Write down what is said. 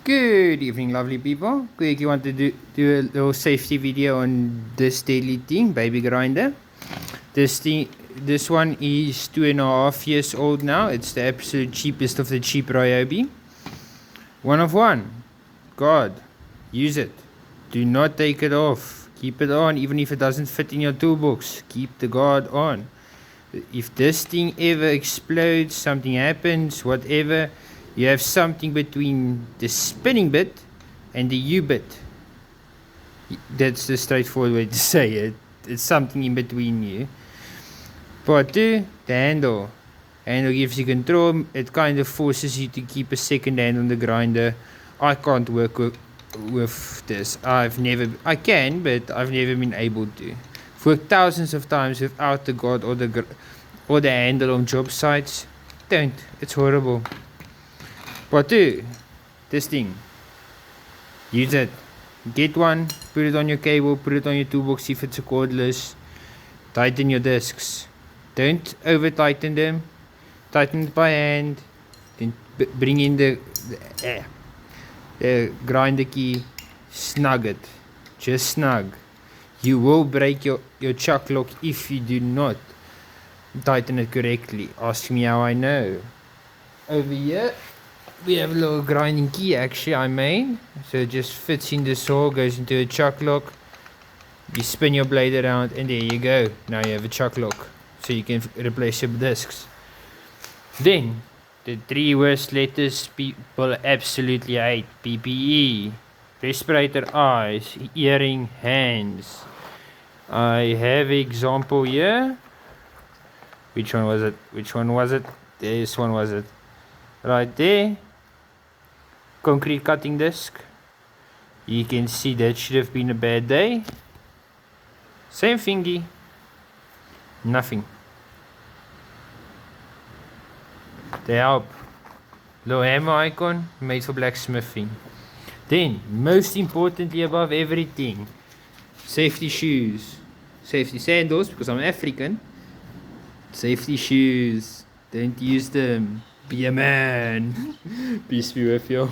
Good evening, lovely people. Quick, you want to do a little safety video on this daily thing, baby grinder. This one is 2.5 years old now. It's the absolute cheapest of the cheap Ryobi. One of one. God, use it. Do not take it off. Keep it on, even if it doesn't fit in your toolbox. Keep the guard on. If this thing ever explodes, something happens, whatever, you have something between the spinning bit and the U-bit. That's the straightforward way to say it. It's something in between you. Part 2, the handle. Handle gives you control. It kind of forces you to keep a second hand on the grinder. I can't work with this. I can, but I've never been able to. I've worked thousands of times without the guard or the handle on job sites. Don't. It's horrible. Part 2, this thing. Use it. Get one, put it on your cable, put it on your toolbox if it's a cordless. Tighten your discs. Don't over tighten them. Tighten it by hand. Then bring in the grinder key. Snug it. Just snug. You will break your chuck lock if you do not tighten it correctly. Ask me how I know. Over here we have a little grinding key actually I made. So it just fits in this hole, goes into a chuck lock. You spin your blade around and there you go. Now you have a chuck lock. So you can replace your discs. Then, the 3 worst letters people absolutely hate. PPE. Respirator, eyes, earring, hands. I have an example here. Which one was it? This one was it. Right there. Concrete cutting disc. You can see that should have been a bad day. Same thingy. Nothing. The help. Little hammer icon made for blacksmithing. Then, most importantly above everything, safety shoes. Safety sandals because I'm African. Safety shoes. Don't use them. Be a man. Peace be with you.